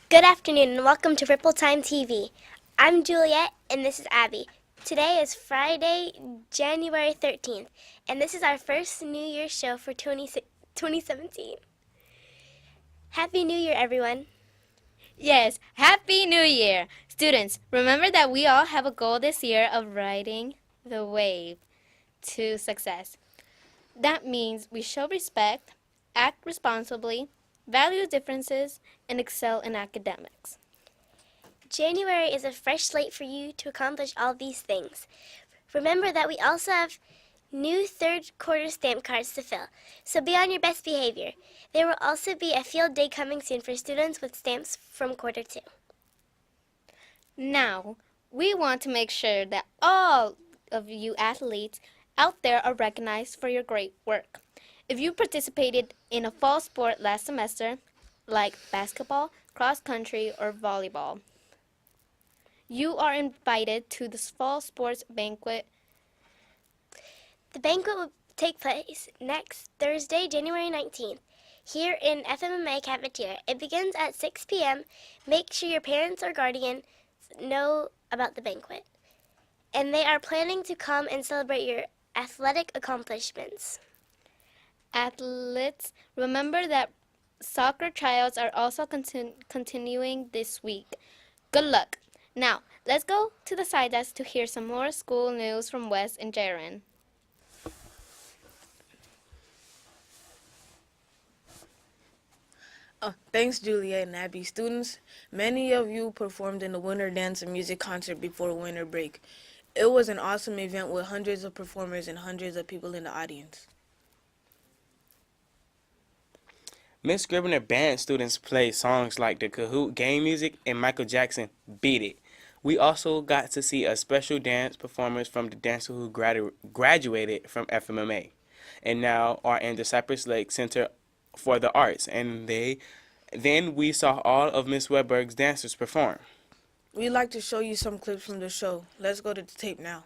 Good afternoon and welcome to Rippletime-TV. I'm Juliet and this is Abby. Today is Friday, January 13th, and this is our first New Year's show for 2017. Happy New Year, everyone. Yes, Happy New Year! Students, remember that we all have a goal this year of riding the wave to success. That means we show respect, act responsibly, value differences, and excel in academics. January is a fresh slate for you to accomplish all these things. Remember that we also have new third quarter stamp cards to fill, so be on your best behavior. There will also be a field day coming soon for students with stamps from quarter 2. Now, we want to make sure that all of you athletes out there are recognized for your great work. If you participated in a fall sport last semester, like basketball, cross country, or volleyball, you are invited to the Fall Sports Banquet. The banquet will take place next Thursday, January 19th, here in FMMA cafeteria. It begins at 6 p.m. Make sure your parents or guardians know about the banquet. And they are planning to come and celebrate your athletic accomplishments. Athletes, remember that soccer tryouts are also continuing this week. Good luck! Now, let's go to the side desk to hear some more school news from Wes and Jaren. Thanks, Juliet and Abby. Students, many of you performed in the Winter Dance and Music Concert before winter break. It was an awesome event with hundreds of performers and hundreds of people in the audience. Miss Scrivener band students played songs like the Kahoot game music and Michael Jackson Beat It. We also got to see a special dance performance from the dancer who graduated from FMMA and now are in the Cypress Lake Center for the Arts. Then we saw all of Miss Weberg's dancers perform. We'd like to show you some clips from the show. Let's go to the tape now.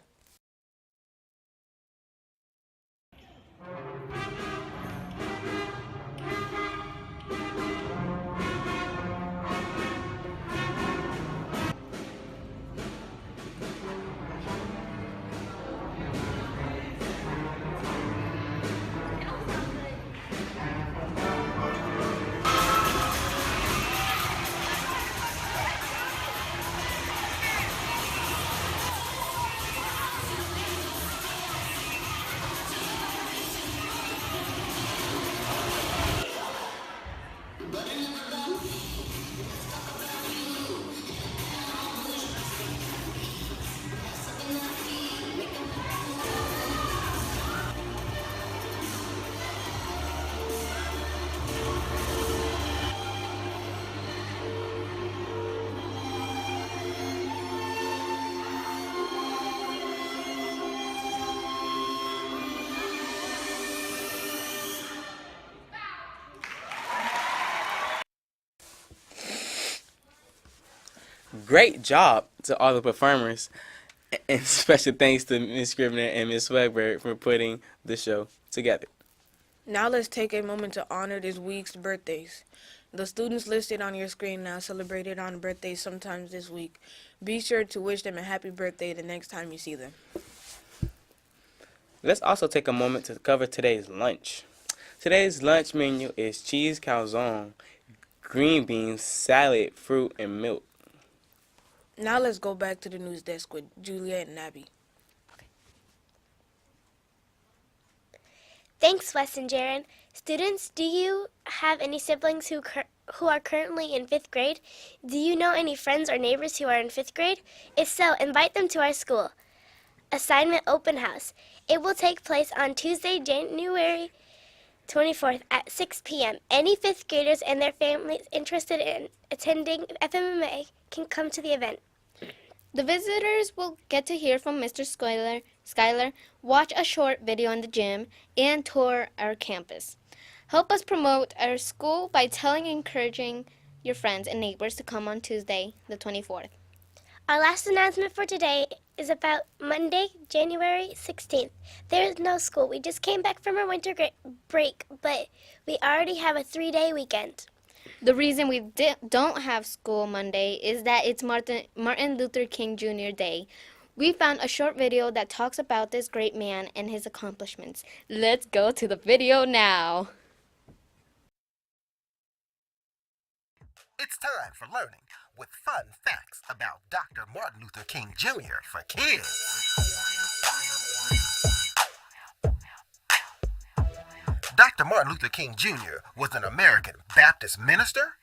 Great job to all the performers, and special thanks to Miss Scrivener and Miss Weber for putting the show together. Now let's take a moment to honor this week's birthdays. The students listed on your screen now celebrated on birthdays sometimes this week. Be sure to wish them a happy birthday the next time you see them. Let's also take a moment to cover today's lunch. Today's lunch menu is cheese calzone, green beans, salad, fruit, and milk. Now let's go back to the news desk with Juliet and Abby. Thanks, Wes and Jaren. Students, do you have any siblings who are currently in 5th grade? Do you know any friends or neighbors who are in 5th grade? If so, invite them to our school. Assignment Open House. It will take place on Tuesday, January 24th at 6 p.m. Any 5th graders and their families interested in attending FMMA can come to the event. The visitors will get to hear from Mr. Schuyler, watch a short video in the gym, and tour our campus. Help us promote our school by telling and encouraging your friends and neighbors to come on Tuesday, the 24th. Our last announcement for today is about Monday, January 16th. There is no school. We just came back from our winter break, but we already have a 3-day weekend. The reason we don't have school Monday is that it's Martin Luther King Jr. Day. We found a short video that talks about this great man and his accomplishments. Let's go to the video now. It's time for learning with fun facts about Dr. Martin Luther King Jr. for kids. Dr. Martin Luther King Jr. was an American Baptist minister,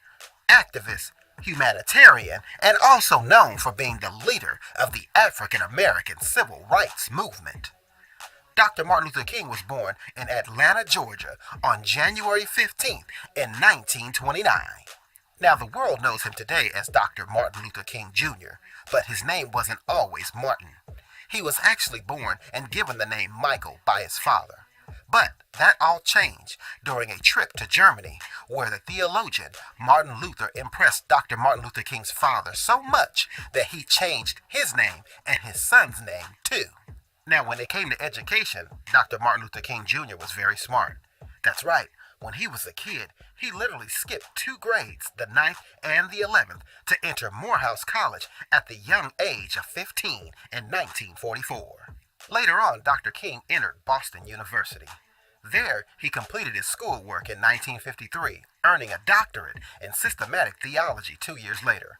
activist, humanitarian, and also known for being the leader of the African American Civil Rights Movement. Dr. Martin Luther King was born in Atlanta, Georgia on January 15th in 1929. Now, the world knows him today as Dr. Martin Luther King Jr., but his name wasn't always Martin. He was actually born and given the name Michael by his father. But that all changed during a trip to Germany, where the theologian Martin Luther impressed Dr. Martin Luther King's father so much that he changed his name and his son's name too. Now, when it came to education, Dr. Martin Luther King Jr. was very smart. That's right. When he was a kid, he literally skipped 2 grades, the 9th and the 11th, to enter Morehouse College at the young age of 15 in 1944. Later on, Dr. King entered Boston University. There, he completed his schoolwork in 1953, earning a doctorate in systematic theology 2 years later.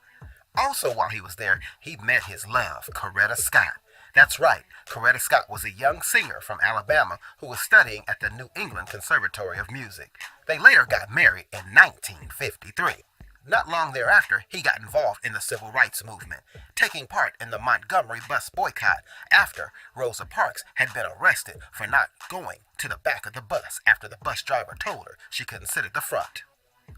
Also, while he was there, he met his love, Coretta Scott. That's right, Coretta Scott was a young singer from Alabama who was studying at the New England Conservatory of Music. They later got married in 1953. Not long thereafter, he got involved in the Civil Rights Movement, taking part in the Montgomery bus boycott after Rosa Parks had been arrested for not going to the back of the bus after the bus driver told her she couldn't sit at the front.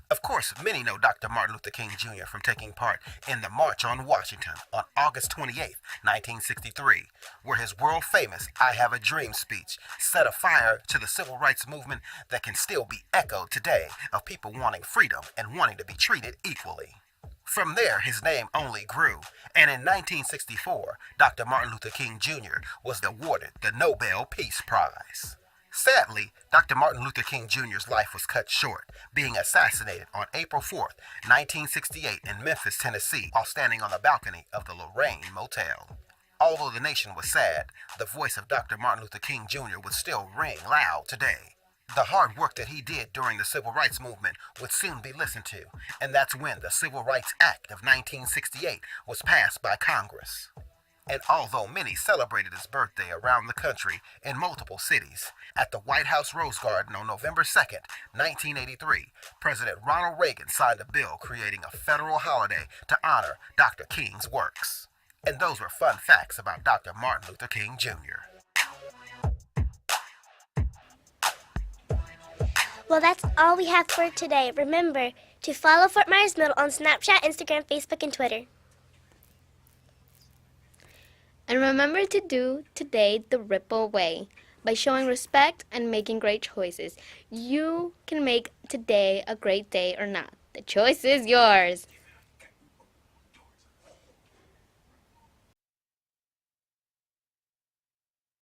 Of course, many know Dr. Martin Luther King Jr. from taking part in the March on Washington on August 28, 1963, where his world-famous I Have a Dream speech set a fire to the civil rights movement that can still be echoed today of people wanting freedom and wanting to be treated equally. From there, his name only grew, and in 1964, Dr. Martin Luther King Jr. was awarded the Nobel Peace Prize. Sadly, Dr. Martin Luther King Jr.'s life was cut short, being assassinated on April 4, 1968 in Memphis, Tennessee, while standing on the balcony of the Lorraine Motel. Although the nation was sad, the voice of Dr. Martin Luther King Jr. would still ring loud today. The hard work that he did during the Civil Rights Movement would soon be listened to, and that's when the Civil Rights Act of 1968 was passed by Congress. And although many celebrated his birthday around the country in multiple cities, at the White House Rose Garden on November 2nd, 1983, President Ronald Reagan signed a bill creating a federal holiday to honor Dr. King's works. And those were fun facts about Dr. Martin Luther King Jr. Well, that's all we have for today. Remember to follow Fort Myers Middle on Snapchat, Instagram, Facebook, and Twitter. And remember to do today the Ripple way. By showing respect and making great choices, you can make today a great day or not. The choice is yours.